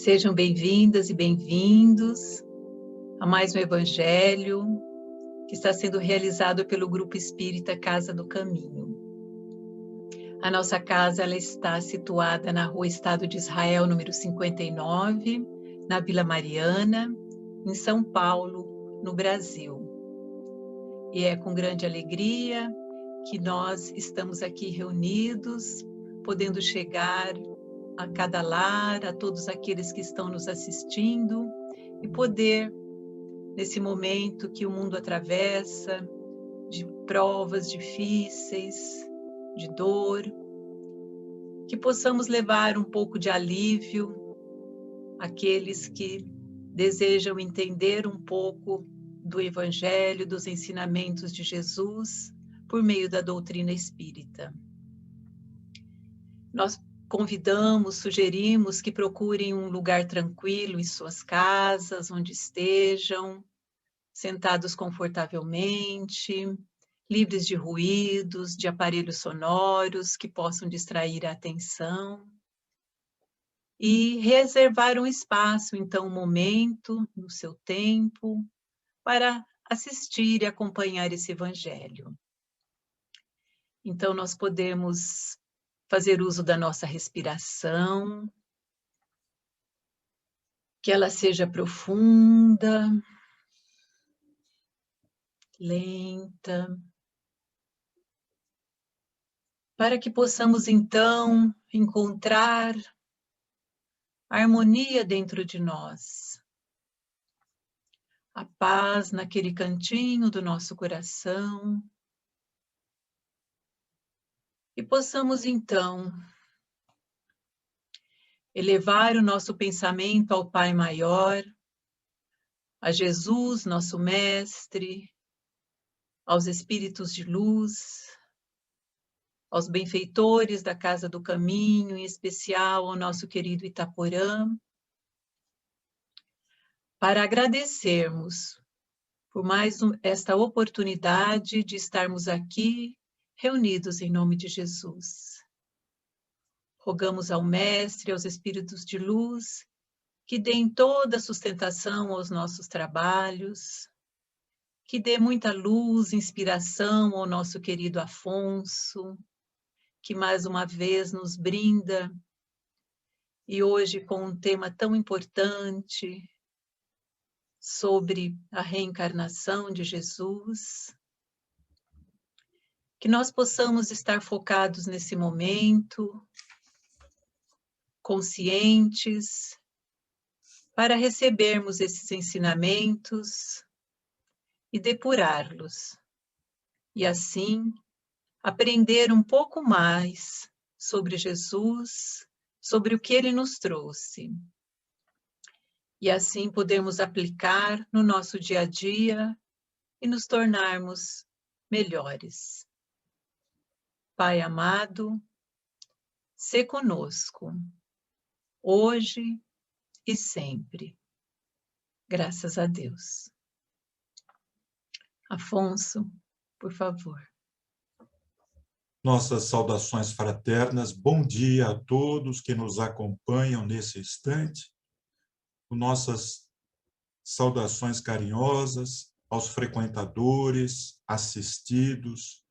Sejam bem-vindas e bem-vindos a mais um Evangelho que está sendo realizado pelo Grupo Espírita Casa do Caminho. A nossa casa ela está situada na Rua Estado de Israel, número 59, na Vila Mariana, em São Paulo, no Brasil. E é com grande alegria que nós estamos aqui reunidos, podendo chegar a cada lar, a todos aqueles que estão nos assistindo e poder, nesse momento que o mundo atravessa, de provas difíceis, de dor, que possamos levar um pouco de alívio àqueles que desejam entender um pouco do Evangelho, dos ensinamentos de Jesus, por meio da doutrina espírita. Nós convidamos, sugerimos que procurem um lugar tranquilo em suas casas, onde estejam, sentados confortavelmente, livres de ruídos, de aparelhos sonoros que possam distrair a atenção. E reservar um espaço, então, um momento, no seu tempo, para assistir e acompanhar esse Evangelho. Então, nós podemos fazer uso da nossa respiração, que ela seja profunda, lenta, para que possamos então encontrar harmonia dentro de nós, a paz naquele cantinho do nosso coração, e possamos então elevar o nosso pensamento ao Pai Maior, a Jesus, nosso Mestre, aos Espíritos de Luz, aos benfeitores da Casa do Caminho, em especial ao nosso querido Itaporã, para agradecermos por mais esta oportunidade de estarmos aqui reunidos em nome de Jesus. Rogamos ao Mestre, aos Espíritos de Luz, que deem toda a sustentação aos nossos trabalhos, que dê muita luz, inspiração ao nosso querido Afonso, que mais uma vez nos brinda, e hoje com um tema tão importante, sobre a reencarnação de Jesus, que nós possamos estar focados nesse momento, conscientes, para recebermos esses ensinamentos e depurá-los, e assim aprender um pouco mais sobre Jesus, sobre o que ele nos trouxe. E assim podemos aplicar no nosso dia a dia e nos tornarmos melhores. Pai amado, sê conosco, hoje e sempre. Graças a Deus. Afonso, por favor. Nossas saudações fraternas, bom dia a todos que nos acompanham nesse instante. Nossas saudações carinhosas aos frequentadores, assistidos,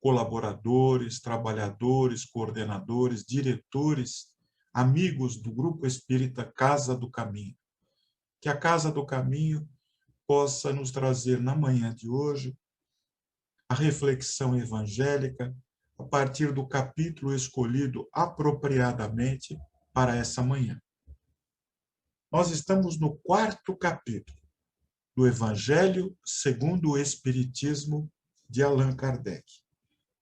colaboradores, trabalhadores, coordenadores, diretores, amigos do Grupo Espírita Casa do Caminho. Que a Casa do Caminho possa nos trazer na manhã de hoje a reflexão evangélica a partir do capítulo escolhido apropriadamente para essa manhã. Nós estamos no 4º capítulo do Evangelho segundo o Espiritismo de Allan Kardec.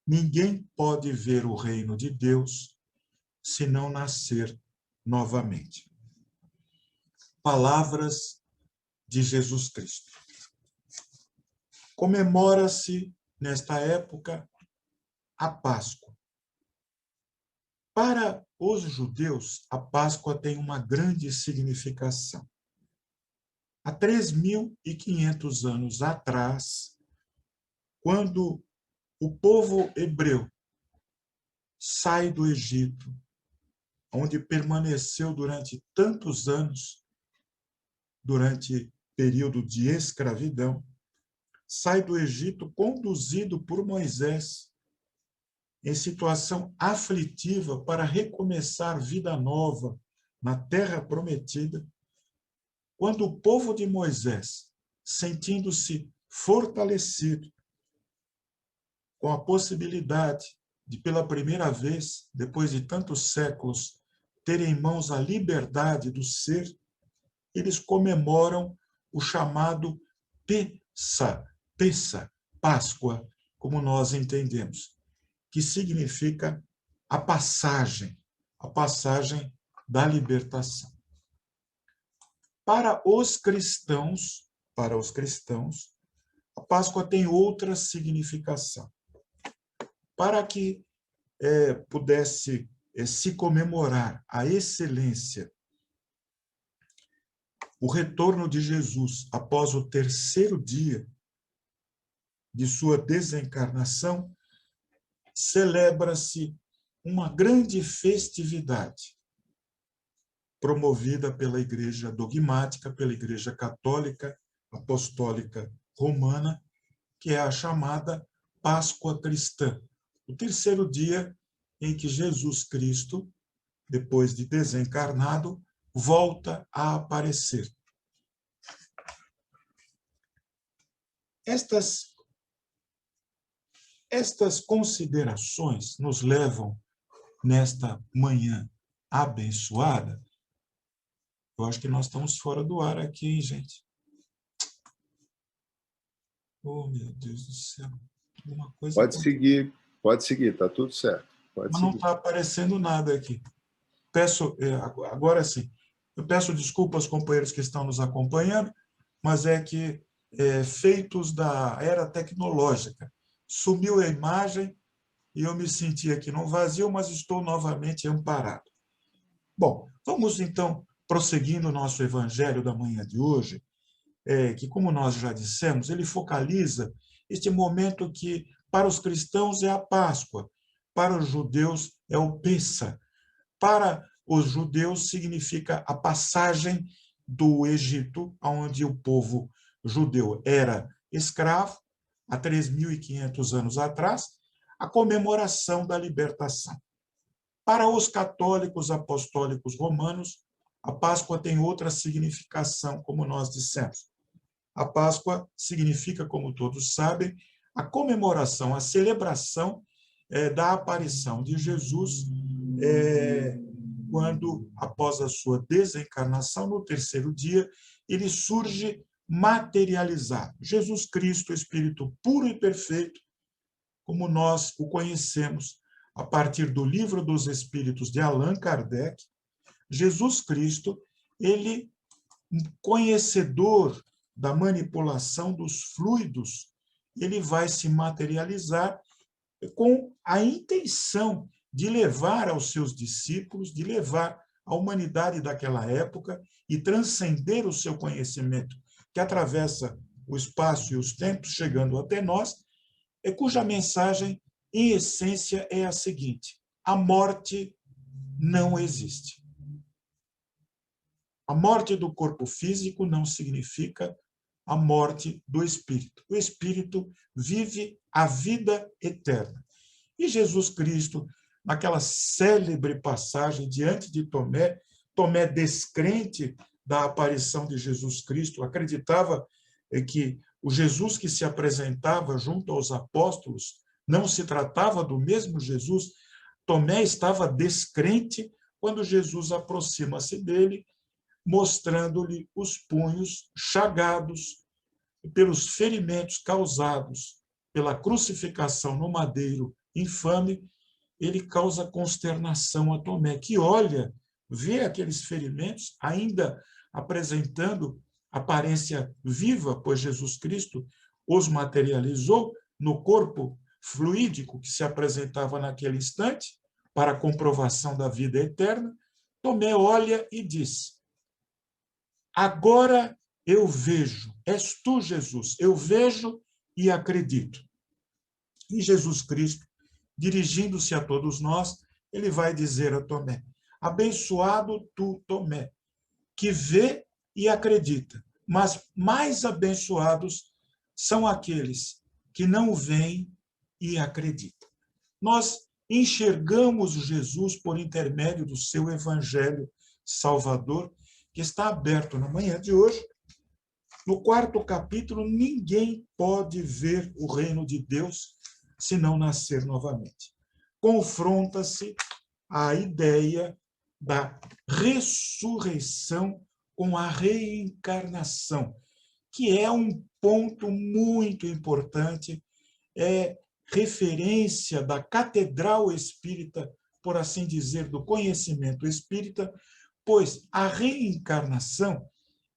Ninguém pode ver o reino de Deus se não nascer novamente. Palavras de Jesus Cristo. Comemora-se, nesta época, a Páscoa. Para os judeus, a Páscoa tem uma grande significação. Há 3.500 anos atrás, quando o povo hebreu sai do Egito onde permaneceu durante tantos anos, durante período de escravidão, sai do Egito conduzido por Moisés, em situação aflitiva para recomeçar vida nova na terra prometida, quando o povo de Moisés, sentindo-se fortalecido com a possibilidade de, pela primeira vez, depois de tantos séculos, ter em mãos a liberdade do ser, eles comemoram o chamado Pessa, Páscoa, como nós entendemos, que significa a passagem da libertação. Para os cristãos, a Páscoa tem outra significação. Para que pudesse se comemorar a excelência, o retorno de Jesus após o terceiro dia de sua desencarnação, celebra-se uma grande festividade promovida pela Igreja dogmática, pela Igreja católica apostólica romana, que é a chamada Páscoa cristã, o terceiro dia em que Jesus Cristo, depois de desencarnado, volta a aparecer. Estas considerações nos levam, nesta manhã abençoada. Eu acho que nós estamos fora do ar aqui, hein, gente? Oh, meu Deus do céu. Alguma coisa pode seguir, está tudo certo. Mas não está aparecendo nada aqui. Agora sim, eu peço desculpas aos companheiros que estão nos acompanhando, mas é que feitos da era tecnológica, sumiu a imagem e eu me senti aqui no vazio, mas estou novamente amparado. Bom, vamos então prosseguindo o nosso evangelho da manhã de hoje, que, como nós já dissemos, ele focaliza este momento que, para os cristãos, é a Páscoa, para os judeus é o Pessa. Para os judeus significa a passagem do Egito, onde o povo judeu era escravo, há 3.500 anos atrás, a comemoração da libertação. Para os católicos apostólicos romanos, a Páscoa tem outra significação, como nós dissemos. A Páscoa significa, como todos sabem, a comemoração, a celebração da aparição de Jesus, quando, após a sua desencarnação, no terceiro dia, ele surge materializado. Jesus Cristo, Espírito puro e perfeito, como nós o conhecemos a partir do Livro dos Espíritos de Allan Kardec, Jesus Cristo, ele, conhecedor da manipulação dos fluidos, ele vai se materializar com a intenção de levar aos seus discípulos, de levar a humanidade daquela época e transcender o seu conhecimento, que atravessa o espaço e os tempos, chegando até nós, cuja mensagem, em essência, é a seguinte: a morte não existe. A morte do corpo físico não significa a morte do espírito. O espírito vive a vida eterna. E Jesus Cristo, naquela célebre passagem diante de Tomé, Tomé, descrente da aparição de Jesus Cristo, acreditava que o Jesus que se apresentava junto aos apóstolos não se tratava do mesmo Jesus. Tomé estava descrente quando Jesus aproxima-se dele, mostrando-lhe os punhos chagados pelos ferimentos causados pela crucificação no madeiro infame. Ele causa consternação a Tomé, que olha, vê aqueles ferimentos, ainda apresentando aparência viva, pois Jesus Cristo os materializou no corpo fluídico que se apresentava naquele instante, para a comprovação da vida eterna. Tomé olha e diz: agora eu vejo, és tu, Jesus, eu vejo e acredito. E Jesus Cristo, dirigindo-se a todos nós, ele vai dizer a Tomé: Abençoado tu, Tomé, que vê e acredita, mas mais abençoados são aqueles que não veem e acreditam. Nós enxergamos Jesus por intermédio do seu Evangelho Salvador, que está aberto na manhã de hoje. No 4º capítulo, ninguém pode ver o reino de Deus se não nascer novamente. Confronta-se a ideia da ressurreição com a reencarnação, que é um ponto muito importante, é referência da catedral espírita, por assim dizer, do conhecimento espírita, pois a reencarnação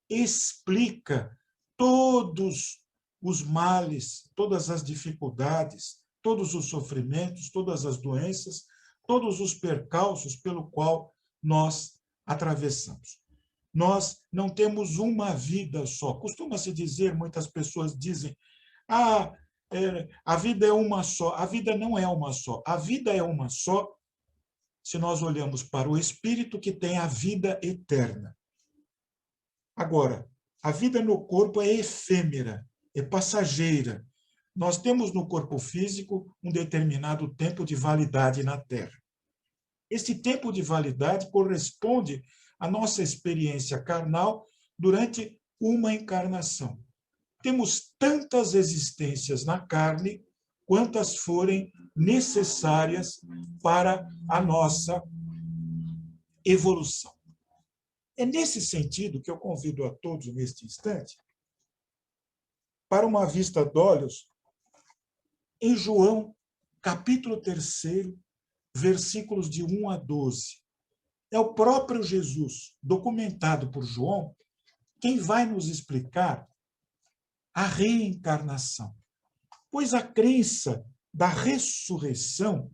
explica todos os males, todas as dificuldades, todos os sofrimentos, todas as doenças, todos os percalços pelo qual nós atravessamos. Nós não temos uma vida só. Costuma-se dizer, muitas pessoas dizem, a vida é uma só. A vida não é uma só. A vida é uma só se nós olhamos para o Espírito, que tem a vida eterna. Agora, a vida no corpo é efêmera, é passageira. Nós temos no corpo físico um determinado tempo de validade na Terra. Esse tempo de validade corresponde à nossa experiência carnal durante uma encarnação. Temos tantas existências na carne quantas forem necessárias para a nossa evolução. É nesse sentido que eu convido a todos, neste instante, para uma vista de olhos em João, capítulo 3, versículos de 1 a 12. É o próprio Jesus, documentado por João, quem vai nos explicar a reencarnação. Pois a crença da ressurreição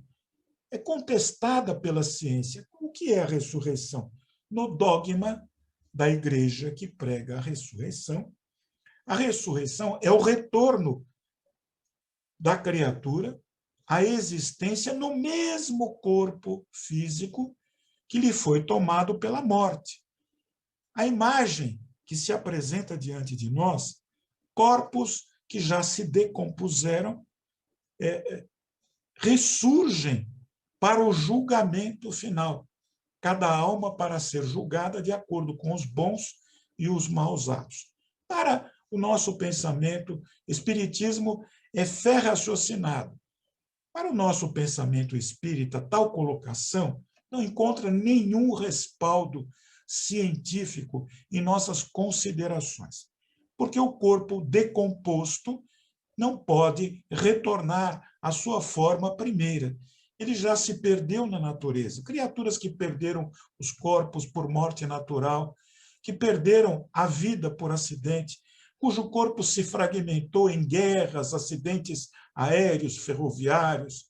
é contestada pela ciência. O que é a ressurreição? No dogma da igreja que prega a ressurreição é o retorno da criatura à existência no mesmo corpo físico que lhe foi tomado pela morte. A imagem que se apresenta diante de nós, corpos que já se decompuseram, ressurgem para o julgamento final. Cada alma para ser julgada de acordo com os bons e os maus atos. Para o nosso pensamento, espiritismo é fé raciocinada. Para o nosso pensamento espírita, tal colocação não encontra nenhum respaldo científico em nossas considerações, porque o corpo decomposto não pode retornar à sua forma primeira. Ele já se perdeu na natureza. Criaturas que perderam os corpos por morte natural, que perderam a vida por acidente, cujo corpo se fragmentou em guerras, acidentes aéreos, ferroviários.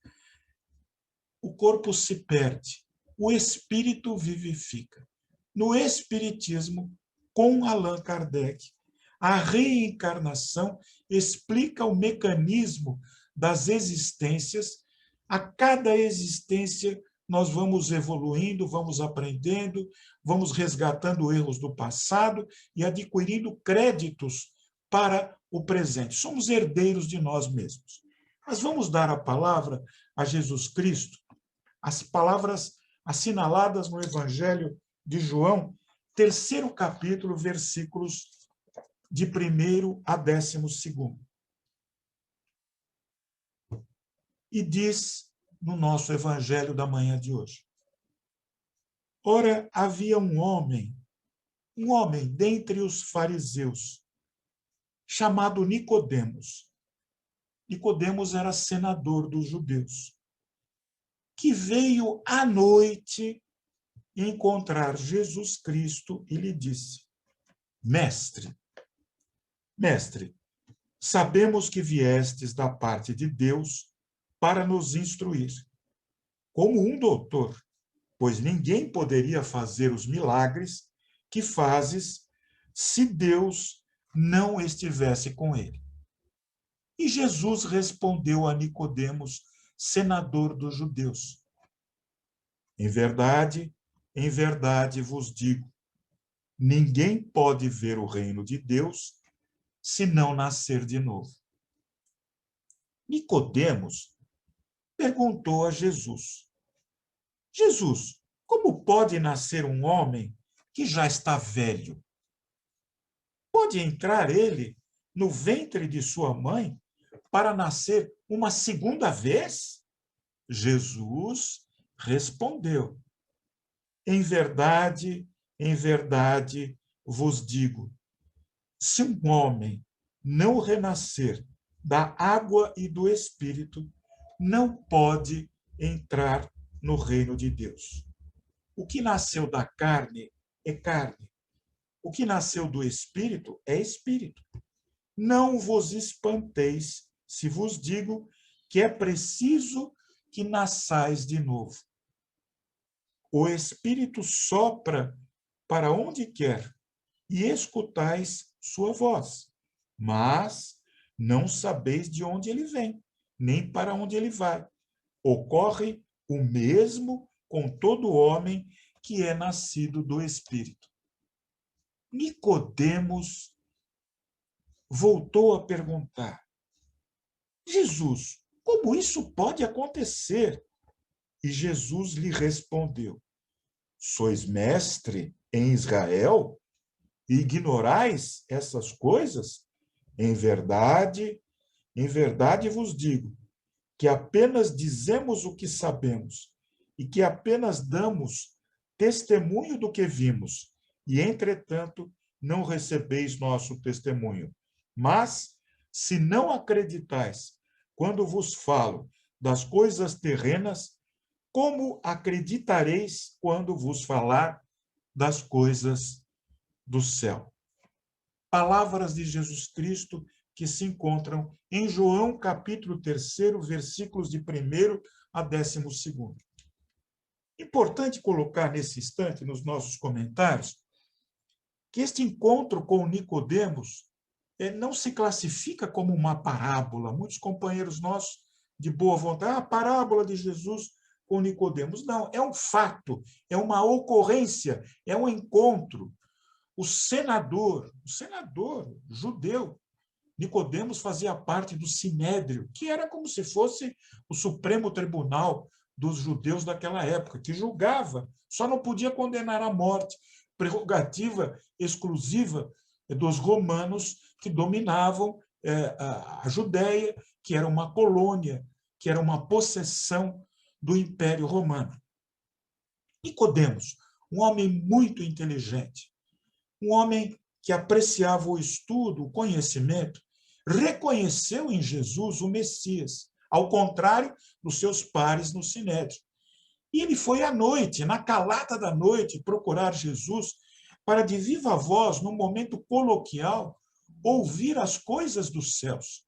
O corpo se perde, o espírito vivifica. No Espiritismo, com Allan Kardec, a reencarnação explica o mecanismo das existências. A cada existência, nós vamos evoluindo, vamos aprendendo, vamos resgatando erros do passado e adquirindo créditos para o presente. Somos herdeiros de nós mesmos. Mas vamos dar a palavra a Jesus Cristo, as palavras assinaladas no Evangelho de João, 3º capítulo, versículos de 1º a 12º. E diz no nosso Evangelho da manhã de hoje: ora, havia um homem dentre os fariseus, chamado Nicodemos. Nicodemos era senador dos judeus, que veio à noite encontrar Jesus Cristo e lhe disse: Mestre, sabemos que viestes da parte de Deus para nos instruir, como um doutor, pois ninguém poderia fazer os milagres que fazes se Deus não estivesse com ele. E Jesus respondeu a Nicodemos, senador dos judeus: em verdade em verdade vos digo, ninguém pode ver o reino de Deus se não nascer de novo. Nicodemos perguntou a Jesus: Jesus, como pode nascer um homem que já está velho? Pode entrar ele no ventre de sua mãe para nascer uma segunda vez? Jesus respondeu: em verdade vos digo, se um homem não renascer da água e do Espírito, não pode entrar no reino de Deus. O que nasceu da carne é carne. O que nasceu do Espírito é Espírito. Não vos espanteis se vos digo que é preciso que nasçais de novo. O Espírito sopra para onde quer e escutais sua voz, mas não sabeis de onde ele vem, nem para onde ele vai. Ocorre o mesmo com todo homem que é nascido do Espírito. Nicodemos voltou a perguntar: Jesus, como isso pode acontecer? E Jesus lhe respondeu: sois mestre em Israel e ignorais essas coisas? Em verdade vos digo que apenas dizemos o que sabemos e que apenas damos testemunho do que vimos, e, entretanto, não recebeis nosso testemunho. Mas, se não acreditais quando vos falo das coisas terrenas, como acreditareis quando vos falar das coisas do céu? Palavras de Jesus Cristo que se encontram em João, capítulo 3, versículos de 1º a 12º. Importante colocar nesse instante, nos nossos comentários, que este encontro com Nicodemos não se classifica como uma parábola. Muitos companheiros nossos de boa vontade, a parábola de Jesus com Nicodemos. Não, é um fato, é uma ocorrência, é um encontro. O senador judeu, Nicodemos, fazia parte do Sinédrio, que era como se fosse o Supremo Tribunal dos judeus daquela época, que julgava, só não podia condenar à morte, prerrogativa exclusiva dos romanos que dominavam a Judéia, que era uma colônia, que era uma possessão do Império Romano. Nicodemos, um homem muito inteligente, um homem que apreciava o estudo, o conhecimento, reconheceu em Jesus o Messias, ao contrário dos seus pares no Sinédrio. E ele foi à noite, na calada da noite, procurar Jesus para, de viva voz, num momento coloquial, ouvir as coisas dos céus.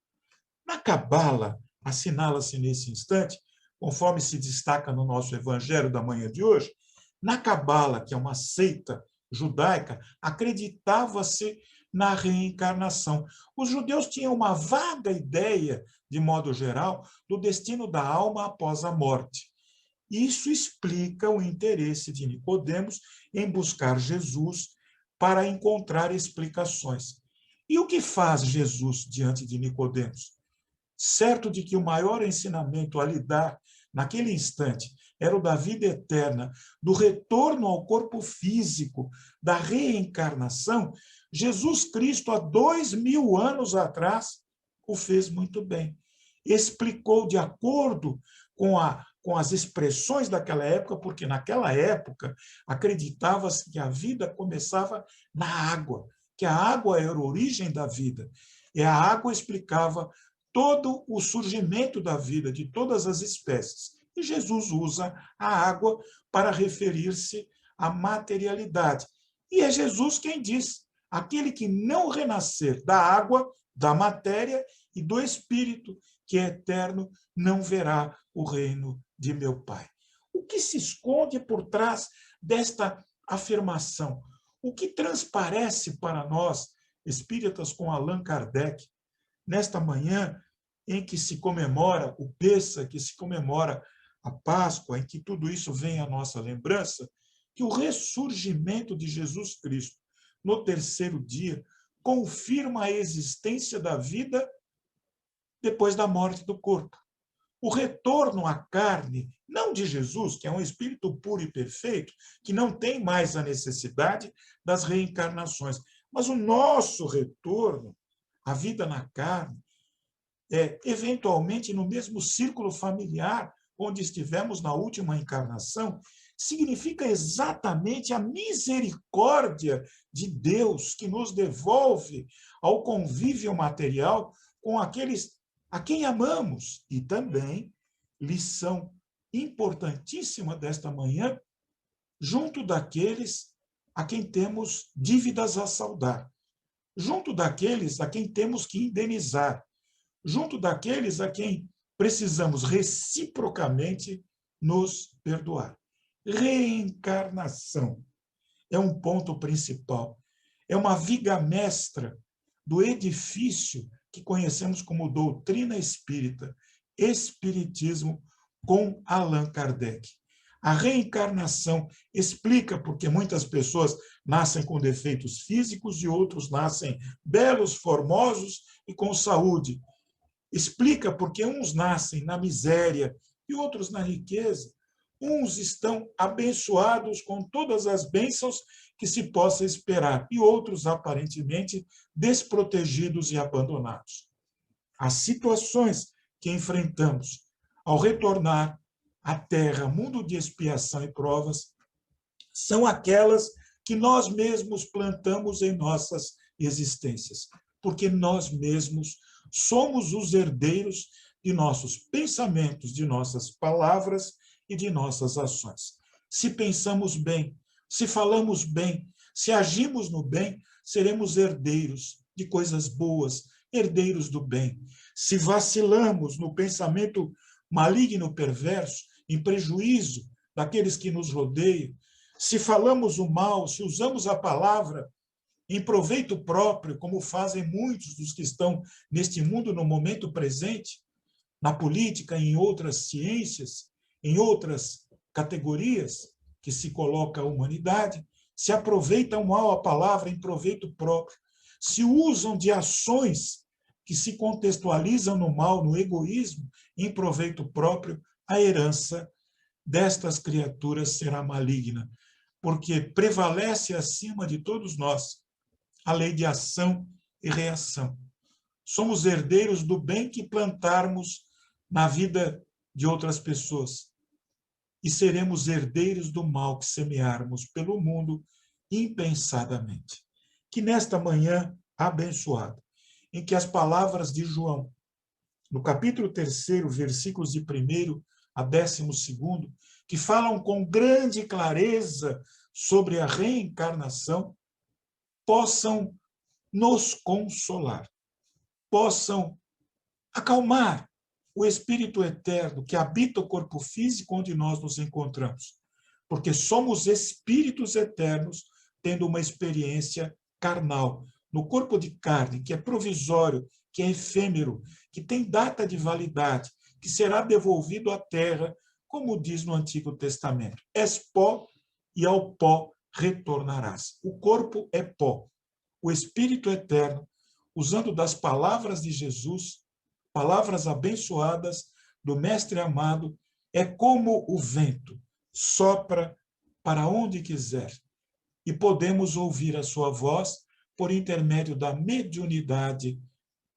Na Cabala, assinala-se nesse instante, conforme se destaca no nosso evangelho da manhã de hoje, na Cabala, que é uma seita judaica, acreditava-se na reencarnação. Os judeus tinham uma vaga ideia, de modo geral, do destino da alma após a morte. Isso explica o interesse de Nicodemos em buscar Jesus para encontrar explicações. E o que faz Jesus diante de Nicodemos? Certo de que o maior ensinamento a lhe dar naquele instante era o da vida eterna, do retorno ao corpo físico, da reencarnação, Jesus Cristo, há 2000 anos atrás, o fez muito bem. Explicou de acordo com as expressões daquela época, porque naquela época acreditava-se que a vida começava na água, que a água era a origem da vida. E a água explicava todo o surgimento da vida de todas as espécies. E Jesus usa a água para referir-se à materialidade. E é Jesus quem diz: aquele que não renascer da água, da matéria e do Espírito, que é eterno, não verá o reino de meu Pai. O que se esconde por trás desta afirmação? O que transparece para nós, espíritas com Allan Kardec, nesta manhã em que se comemora o Pêssego, que se comemora a Páscoa, em que tudo isso vem à nossa lembrança, que o ressurgimento de Jesus Cristo no terceiro dia confirma a existência da vida depois da morte do corpo. O retorno à carne, não de Jesus, que é um espírito puro e perfeito, que não tem mais a necessidade das reencarnações, mas o nosso retorno à vida na carne, eventualmente no mesmo círculo familiar onde estivemos na última encarnação, significa exatamente a misericórdia de Deus que nos devolve ao convívio material com aqueles a quem amamos. E também, lição importantíssima desta manhã, junto daqueles a quem temos dívidas a saldar, junto daqueles a quem temos que indenizar, junto daqueles a quem precisamos reciprocamente nos perdoar. Reencarnação é um ponto principal, é uma viga mestra do edifício que conhecemos como doutrina espírita, espiritismo com Allan Kardec. A reencarnação explica porque muitas pessoas nascem com defeitos físicos e outros nascem belos, formosos e com saúde. Explica porque uns nascem na miséria e outros na riqueza. Uns estão abençoados com todas as bênçãos que se possa esperar, e outros aparentemente desprotegidos e abandonados. As situações que enfrentamos ao retornar à Terra, mundo de expiação e provas, são aquelas que nós mesmos plantamos em nossas existências, porque nós mesmos somos os herdeiros de nossos pensamentos, de nossas palavras e de nossas ações. Se pensamos bem, se falamos bem, se agimos no bem, seremos herdeiros de coisas boas, herdeiros do bem. Se vacilamos no pensamento maligno, perverso, em prejuízo daqueles que nos rodeiam, se falamos o mal, se usamos a palavra em proveito próprio, como fazem muitos dos que estão neste mundo no momento presente, na política, em outras ciências, em outras categorias que se coloca a humanidade, se aproveitam mal a palavra em proveito próprio, se usam de ações que se contextualizam no mal, no egoísmo, em proveito próprio, a herança destas criaturas será maligna, porque prevalece acima de todos nós a lei de ação e reação. Somos herdeiros do bem que plantarmos na vida de outras pessoas e seremos herdeiros do mal que semearmos pelo mundo impensadamente. Que nesta manhã abençoada, em que as palavras de João, no capítulo 3, versículos de 1 a 12, que falam com grande clareza sobre a reencarnação, possam nos consolar, possam acalmar o espírito eterno que habita o corpo físico onde nós nos encontramos, porque somos espíritos eternos tendo uma experiência carnal, no corpo de carne, que é provisório, que é efêmero, que tem data de validade, que será devolvido à terra, como diz no Antigo Testamento. És pó e ao pó retornarás. O corpo é pó. O espírito eterno, usando das palavras de Jesus, palavras abençoadas do Mestre amado, é como o vento, sopra para onde quiser. E podemos ouvir a sua voz por intermédio da mediunidade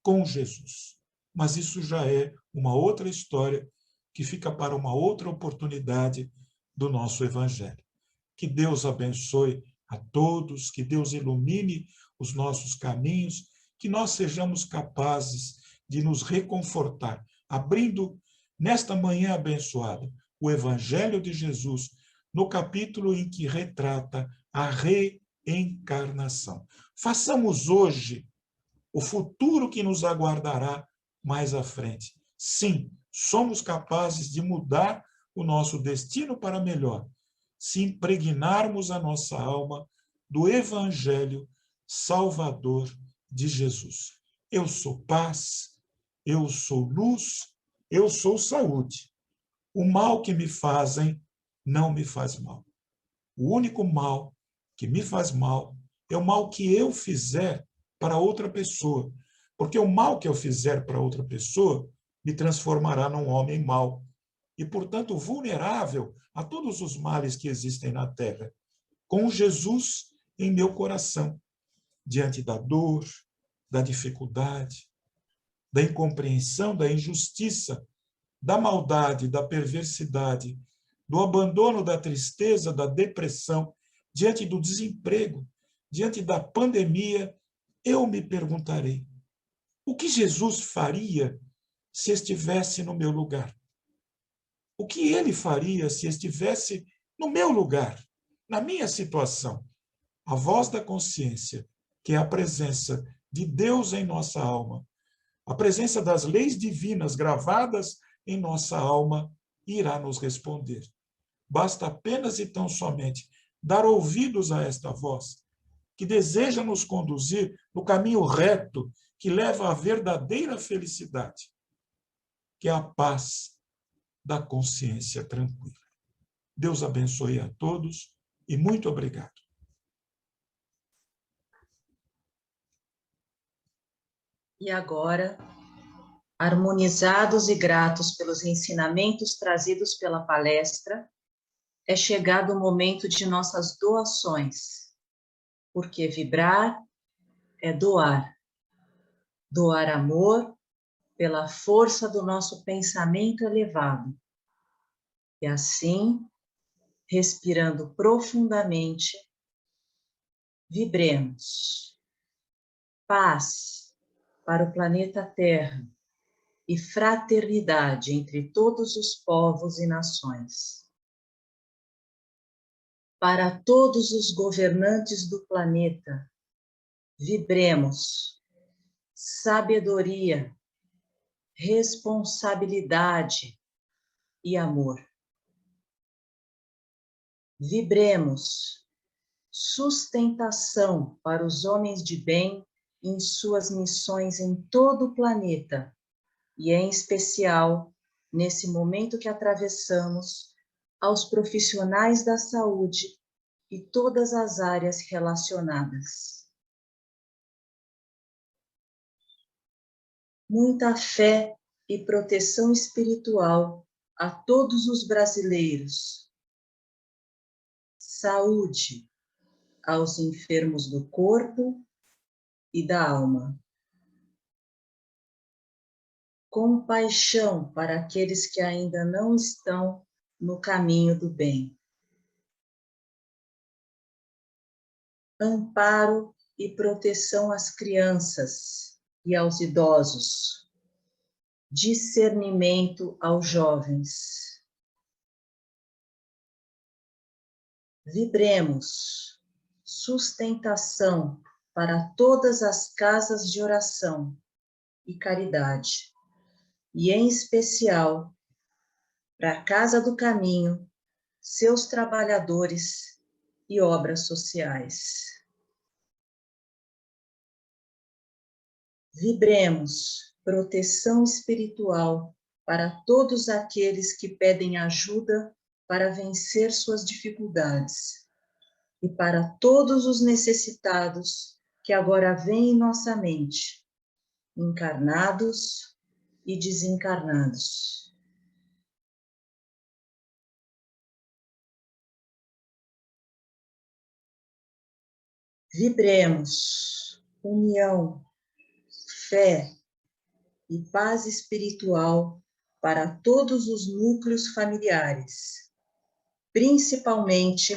com Jesus. Mas isso já é uma outra história que fica para uma outra oportunidade do nosso Evangelho. Que Deus abençoe a todos, que Deus ilumine os nossos caminhos, que nós sejamos capazes de nos reconfortar, abrindo nesta manhã abençoada o Evangelho de Jesus, no capítulo em que retrata a reencarnação. Façamos hoje o futuro que nos aguardará mais à frente. Sim, somos capazes de mudar o nosso destino para melhor, se impregnarmos a nossa alma do Evangelho Salvador de Jesus. Eu sou paz, eu sou luz, eu sou saúde. O mal que me fazem não me faz mal. O único mal que me faz mal é o mal que eu fizer para outra pessoa. Porque o mal que eu fizer para outra pessoa me transformará num homem mau. E, portanto, vulnerável a todos os males que existem na Terra. Com Jesus em meu coração, diante da dor, da dificuldade, da incompreensão, da injustiça, da maldade, da perversidade, do abandono, da tristeza, da depressão, diante do desemprego, diante da pandemia, eu me perguntarei: o que Jesus faria se estivesse no meu lugar? O que ele faria se estivesse no meu lugar, na minha situação? A voz da consciência, que é a presença de Deus em nossa alma, a presença das leis divinas gravadas em nossa alma, irá nos responder. Basta apenas e tão somente dar ouvidos a esta voz, que deseja nos conduzir no caminho reto que leva à verdadeira felicidade, que é a paz da consciência tranquila. Deus abençoe a todos e muito obrigado. E agora, harmonizados e gratos pelos ensinamentos trazidos pela palestra, é chegado o momento de nossas doações, porque vibrar é doar. Doar amor pela força do nosso pensamento elevado. E assim, respirando profundamente, vibremos. Paz para o planeta Terra e fraternidade entre todos os povos e nações. Para todos os governantes do planeta, vibremos sabedoria, responsabilidade e amor. Vibremos sustentação para os homens de bem em suas missões em todo o planeta, e em especial, nesse momento que atravessamos, aos profissionais da saúde e todas as áreas relacionadas. Muita fé e proteção espiritual a todos os brasileiros. Saúde aos enfermos do corpo e da alma. Compaixão para aqueles que ainda não estão no caminho do bem. Amparo e proteção às crianças e aos idosos. Discernimento aos jovens. Vibremos sustentação para todas as casas de oração e caridade, e em especial para a Casa do Caminho, seus trabalhadores e obras sociais. Vibremos proteção espiritual para todos aqueles que pedem ajuda para vencer suas dificuldades e para todos os necessitados que agora vêm em nossa mente, encarnados e desencarnados. Vibremos união, fé e paz espiritual para todos os núcleos familiares, principalmente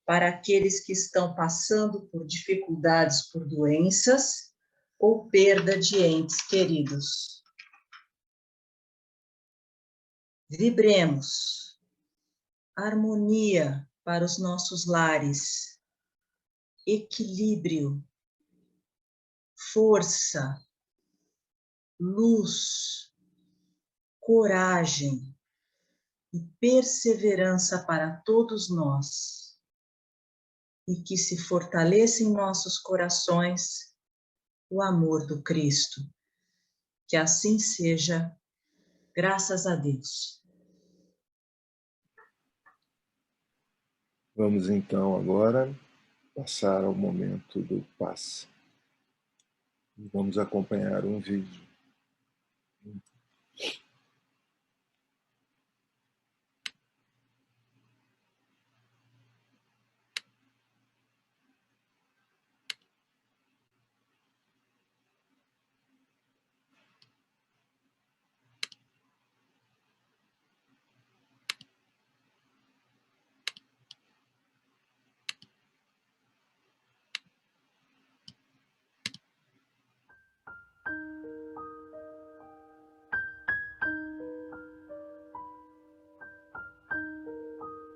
para aqueles que estão passando por dificuldades por doenças ou perda de entes queridos. Vibremos harmonia para os nossos lares, equilíbrio, força, luz, coragem e perseverança para todos nós, e que se fortaleça em nossos corações o amor do Cristo. Que assim seja, graças a Deus. Vamos então agora passar ao momento do passe. Vamos acompanhar um vídeo.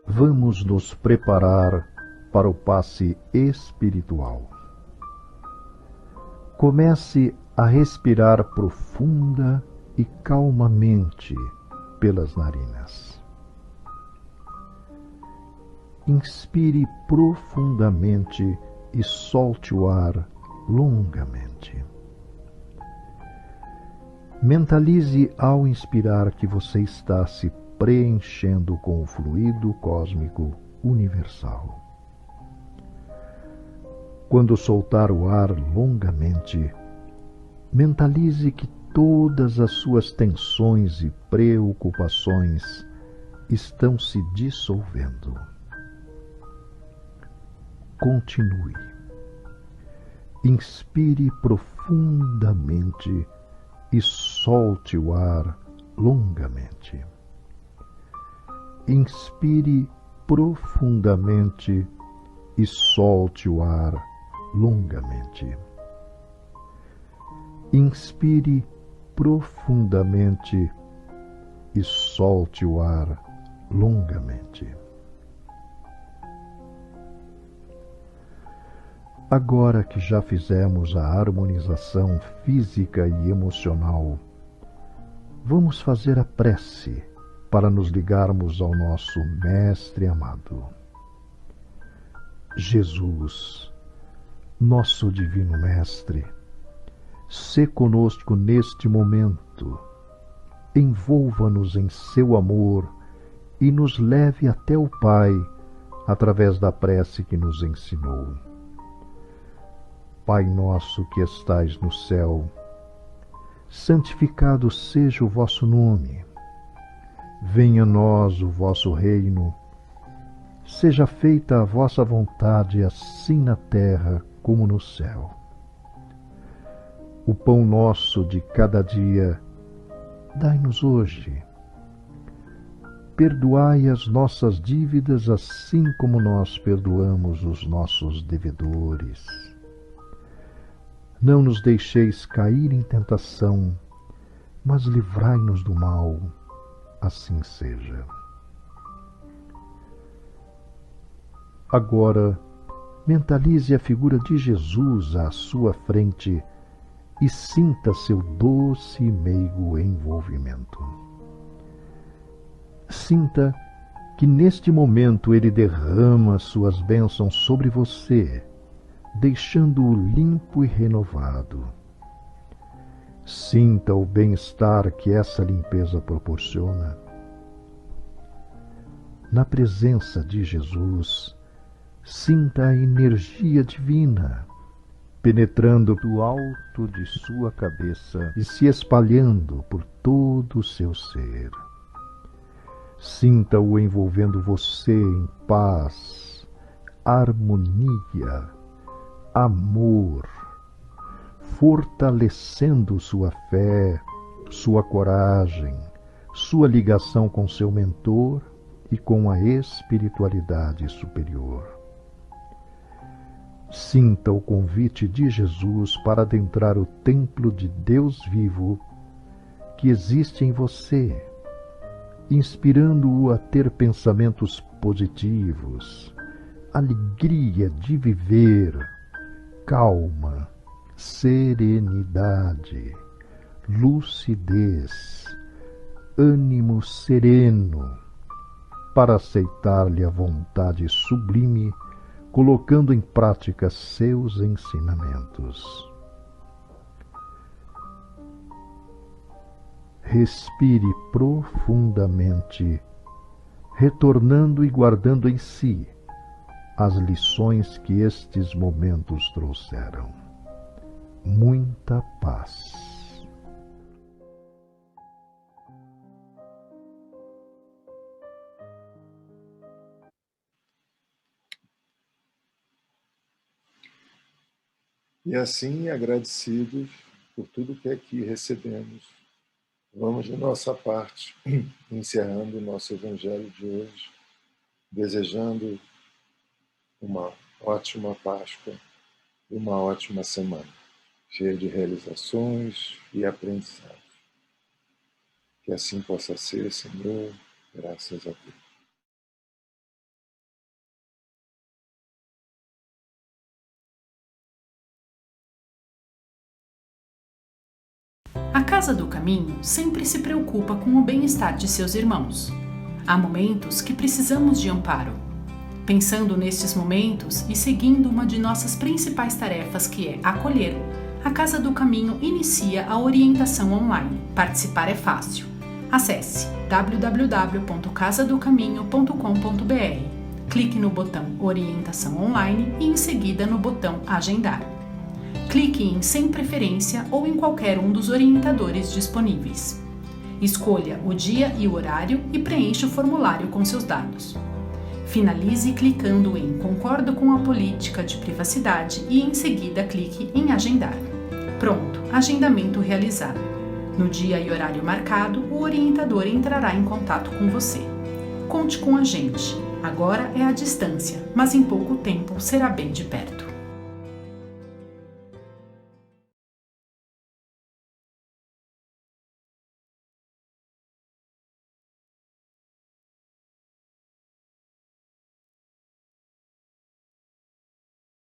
Vamos nos preparar para o passe espiritual. Comece a respirar profunda e calmamente pelas narinas. Inspire profundamente e solte o ar longamente. Mentalize ao inspirar que você está se preenchendo com o fluido cósmico universal. Quando soltar o ar longamente, mentalize que todas as suas tensões e preocupações estão se dissolvendo. Continue. Inspire profundamente e solte o ar longamente. Inspire profundamente e solte o ar longamente. Inspire profundamente e solte o ar longamente. Agora que já fizemos a harmonização física e emocional, vamos fazer a prece para nos ligarmos ao nosso Mestre amado. Jesus, nosso Divino Mestre, sê conosco neste momento, envolva-nos em seu amor e nos leve até o Pai através da prece que nos ensinou. Pai nosso que estais no céu, santificado seja o vosso nome. Venha a nós o vosso reino. Seja feita a vossa vontade, assim na terra como no céu. O pão nosso de cada dia, dai-nos hoje. Perdoai as nossas dívidas, assim como nós perdoamos os nossos devedores. Não nos deixeis cair em tentação, mas livrai-nos do mal. Assim seja. Agora, mentalize a figura de Jesus à sua frente e sinta seu doce e meigo envolvimento. Sinta que neste momento ele derrama suas bênçãos sobre você, deixando-o limpo e renovado. Sinta o bem-estar que essa limpeza proporciona. Na presença de Jesus, sinta a energia divina, penetrando do alto de sua cabeça e se espalhando por todo o seu ser. Sinta-o envolvendo você em paz, harmonia, amor, fortalecendo sua fé, sua coragem, sua ligação com seu mentor e com a espiritualidade superior. Sinta o convite de Jesus para adentrar o templo de Deus vivo que existe em você, inspirando-o a ter pensamentos positivos, alegria de viver, calma, serenidade, lucidez, ânimo sereno, para aceitar-lhe a vontade sublime, colocando em prática seus ensinamentos. Respire profundamente, retornando e guardando em si as lições que estes momentos trouxeram. Muita paz. E assim, agradecidos por tudo que aqui recebemos, vamos de nossa parte, encerrando o nosso Evangelho de hoje, desejando uma ótima Páscoa e uma ótima semana, cheia de realizações e aprendizados. Que assim possa ser, Senhor, graças a Deus. A Casa do Caminho sempre se preocupa com o bem-estar de seus irmãos. Há momentos que precisamos de amparo. Pensando nestes momentos e seguindo uma de nossas principais tarefas, que é acolher, a Casa do Caminho inicia a orientação online. Participar é fácil. Acesse www.casadocaminho.com.br. Clique no botão Orientação Online e em seguida no botão Agendar. Clique em Sem Preferência ou em qualquer um dos orientadores disponíveis. Escolha o dia e o horário e preencha o formulário com seus dados. Finalize clicando em Concordo com a política de privacidade e em seguida clique em Agendar. Pronto, agendamento realizado. No dia e horário marcado, o orientador entrará em contato com você. Conte com a gente. Agora é à distância, mas em pouco tempo será bem de perto.